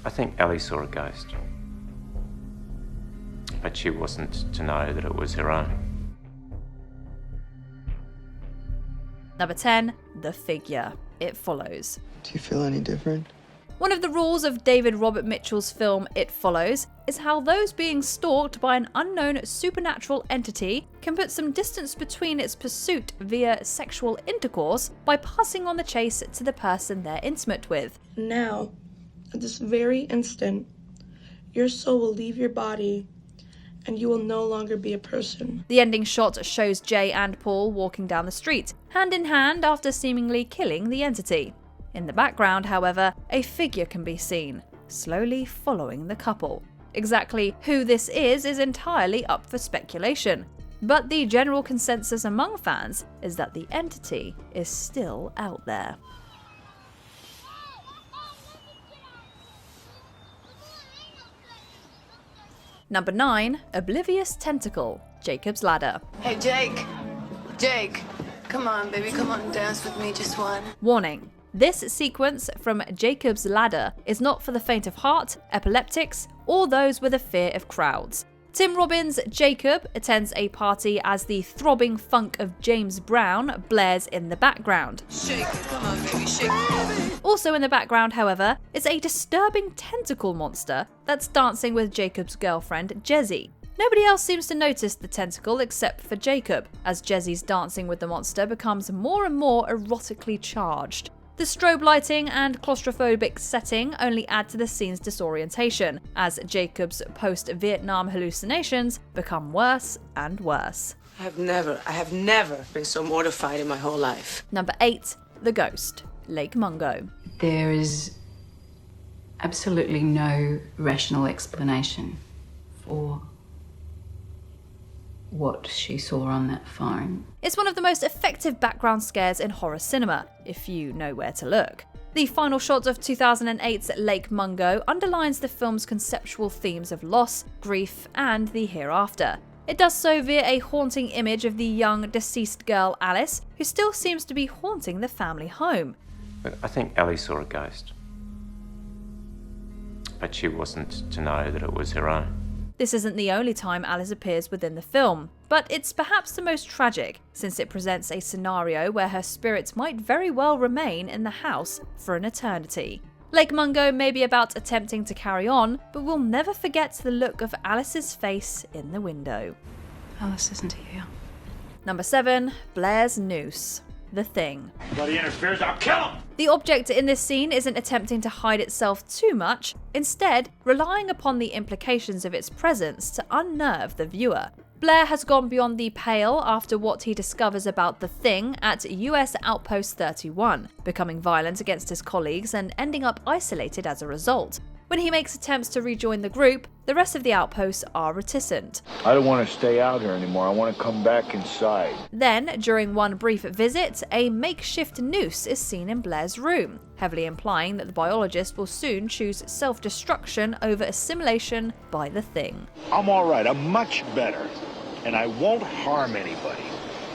I think Ellie saw a ghost, but she wasn't to know that it was her own. Number 10, The Figure. It Follows. Do you feel any different? One of the rules of David Robert Mitchell's film It Follows is how those being stalked by an unknown supernatural entity can put some distance between its pursuit via sexual intercourse by passing on the chase to the person they're intimate with. Now, at this very instant, your soul will leave your body and you will no longer be a person. The ending shot shows Jay and Paul walking down the street, hand in hand after seemingly killing the entity. In the background, however, a figure can be seen, slowly following the couple. Exactly who this is entirely up for speculation, but the general consensus among fans is that the entity is still out there. Number 9, Oblivious Tentacle, Jacob's Ladder. Hey, Jake, come on, baby, come on, dance with me, just one. Warning. This sequence from Jacob's Ladder is not for the faint of heart, epileptics, or those with a fear of crowds. Tim Robbins' Jacob attends a party as the throbbing funk of James Brown blares in the background. Shake it, come on, baby, shake it. Also in the background, however, is a disturbing tentacle monster that's dancing with Jacob's girlfriend, Jessie. Nobody else seems to notice the tentacle except for Jacob, as Jessie's dancing with the monster becomes more and more erotically charged. The strobe lighting and claustrophobic setting only add to the scene's disorientation, as Jacob's post-Vietnam hallucinations become worse and worse. I have never been so mortified in my whole life. Number 8, The Ghost, Lake Mungo. There is absolutely no rational explanation for what she saw on that phone. It's one of the most effective background scares in horror cinema, if you know where to look. The final shot of 2008's Lake Mungo underlines the film's conceptual themes of loss, grief, and the hereafter. It does so via a haunting image of the young, deceased girl Alice, who still seems to be haunting the family home. But I think Ellie saw a ghost, but she wasn't to know that it was her own. This isn't the only time Alice appears within the film, but it's perhaps the most tragic, since it presents a scenario where her spirit might very well remain in the house for an eternity. Lake Mungo may be about attempting to carry on, but we'll never forget the look of Alice's face in the window. Alice isn't here. Number 7, Blair's Noose, The Thing. Anybody interferes, I'll kill him! The object in this scene isn't attempting to hide itself too much, instead relying upon the implications of its presence to unnerve the viewer. Blair has gone beyond the pale after what he discovers about the Thing at US Outpost 31, becoming violent against his colleagues and ending up isolated as a result. When he makes attempts to rejoin the group, the rest of the outposts are reticent. I don't want to stay out here anymore. I want to come back inside. Then, during one brief visit, a makeshift noose is seen in Blair's room, heavily implying that the biologist will soon choose self-destruction over assimilation by the Thing. I'm all right. I'm much better. And I won't harm anybody.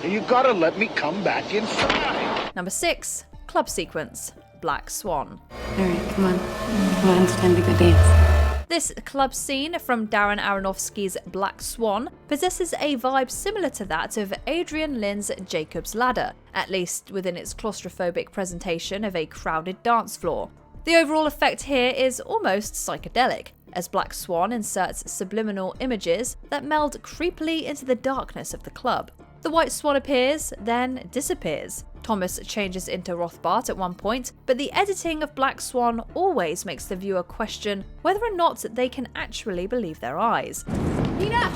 You gotta let me come back inside. Number 6, Club Sequence, Black Swan. Alright, come on. Well, it's time to go dance. This club scene from Darren Aronofsky's Black Swan possesses a vibe similar to that of Adrian Lyne's Jacob's Ladder, at least within its claustrophobic presentation of a crowded dance floor. The overall effect here is almost psychedelic, as Black Swan inserts subliminal images that meld creepily into the darkness of the club. The white swan appears, then disappears. Thomas changes into Rothbart at one point, but the editing of Black Swan always makes the viewer question whether or not they can actually believe their eyes. Nina!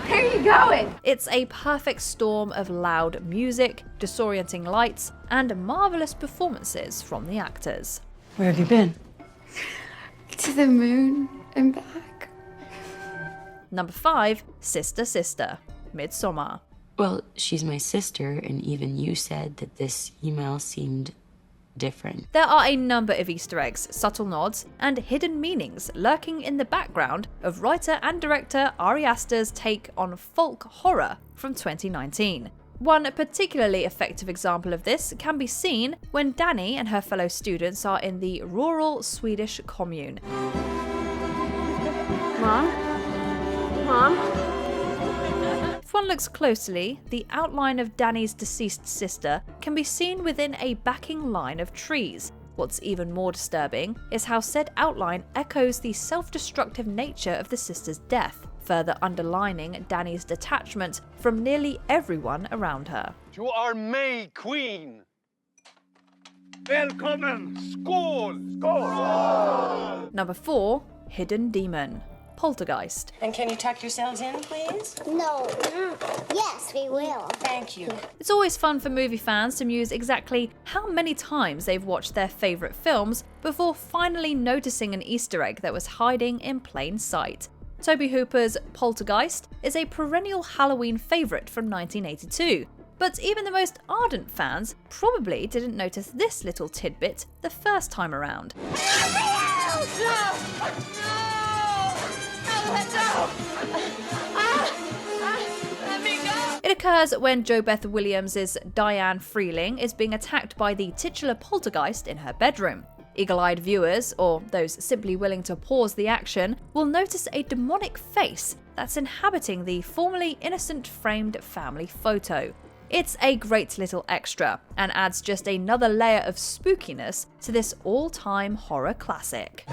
Where are you going? It's a perfect storm of loud music, disorienting lights, and marvellous performances from the actors. Where have you been? To the moon and back. Number 5, Sister Sister, Midsommar. Well, she's my sister, and even you said that this email seemed different. There are a number of Easter eggs, subtle nods, and hidden meanings lurking in the background of writer and director Ari Aster's take on folk horror from 2019. One particularly effective example of this can be seen when Danny and her fellow students are in the rural Swedish commune. Mom? Mom? If one looks closely, the outline of Danny's deceased sister can be seen within a backing line of trees. What's even more disturbing is how said outline echoes the self-destructive nature of the sister's death, further underlining Danny's detachment from nearly everyone around her. To our May Queen! Välkommen! Skål! Skål! Number 4. Hidden Demon. Poltergeist. And can you tuck yourselves in, please? No. Yes, we will. Thank you. It's always fun for movie fans to muse exactly how many times they've watched their favourite films before finally noticing an Easter egg that was hiding in plain sight. Tobe Hooper's Poltergeist is a perennial Halloween favourite from 1982, but even the most ardent fans probably didn't notice this little tidbit the first time around. It occurs when Jo Beth Williams' Diane Freeling is being attacked by the titular poltergeist in her bedroom. Eagle-eyed viewers, or those simply willing to pause the action, will notice a demonic face that's inhabiting the formerly innocent framed family photo. It's a great little extra, and adds just another layer of spookiness to this all-time horror classic.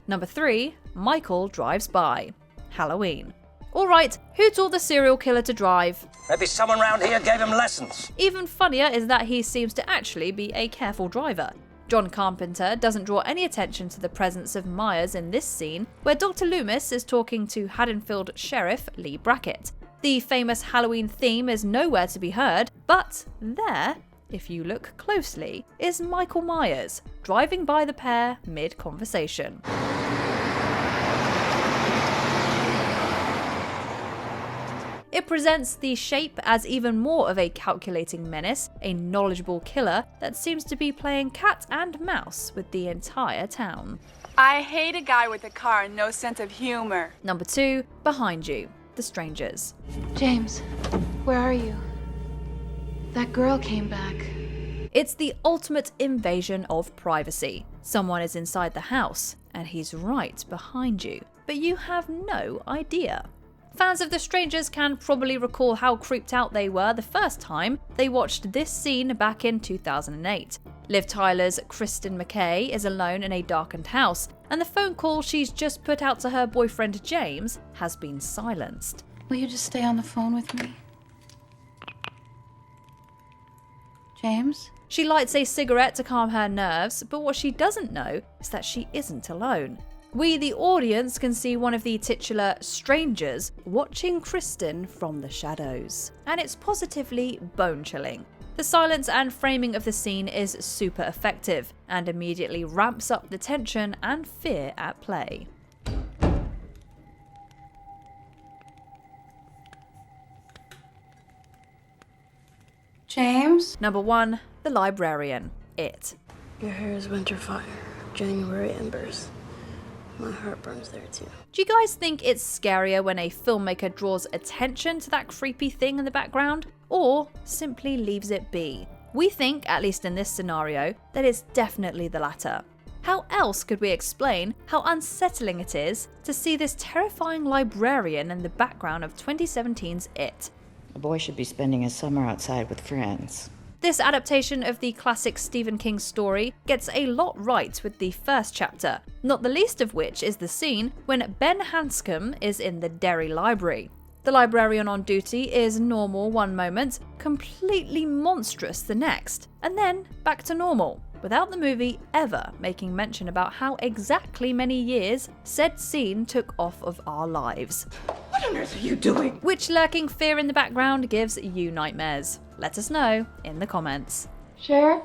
Number 3. Michael Drives By. Halloween. Alright, who taught the serial killer to drive? Maybe someone round here gave him lessons. Even funnier is that he seems to actually be a careful driver. John Carpenter doesn't draw any attention to the presence of Myers in this scene, where Dr. Loomis is talking to Haddonfield Sheriff Lee Brackett. The famous Halloween theme is nowhere to be heard, but there, if you look closely, is Michael Myers, driving by the pair mid-conversation. It presents the shape as even more of a calculating menace, a knowledgeable killer that seems to be playing cat and mouse with the entire town. I hate a guy with a car and no sense of humor. Number 2, Behind You, The Strangers. James, where are you? That girl came back. It's the ultimate invasion of privacy. Someone is inside the house, and he's right behind you, but you have no idea. Fans of The Strangers can probably recall how creeped out they were the first time they watched this scene back in 2008. Liv Tyler's Kristen McKay is alone in a darkened house, and the phone call she's just put out to her boyfriend James has been silenced. Will you just stay on the phone with me? James? She lights a cigarette to calm her nerves, but what she doesn't know is that she isn't alone. We, the audience, can see one of the titular strangers watching Kristen from the shadows, and it's positively bone-chilling. The silence and framing of the scene is super effective, and immediately ramps up the tension and fear at play. James? Number 1, The Librarian. It. Your hair is winter fire, January embers. My heart burns there too. Do you guys think it's scarier when a filmmaker draws attention to that creepy thing in the background, or simply leaves it be? We think, at least in this scenario, that it's definitely the latter. How else could we explain how unsettling it is to see this terrifying librarian in the background of 2017's It? A boy should be spending his summer outside with friends. This adaptation of the classic Stephen King story gets a lot right with the first chapter, not the least of which is the scene when Ben Hanscom is in the Derry Library. The librarian on duty is normal one moment, completely monstrous the next, and then back to normal, without the movie ever making mention about how exactly many years said scene took off of our lives. What on earth are you doing? Which lurking fear in the background gives you nightmares? Let us know in the comments. Sheriff?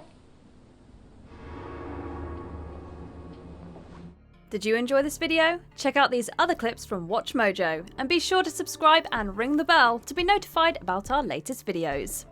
Did you enjoy this video? Check out these other clips from WatchMojo, and be sure to subscribe and ring the bell to be notified about our latest videos.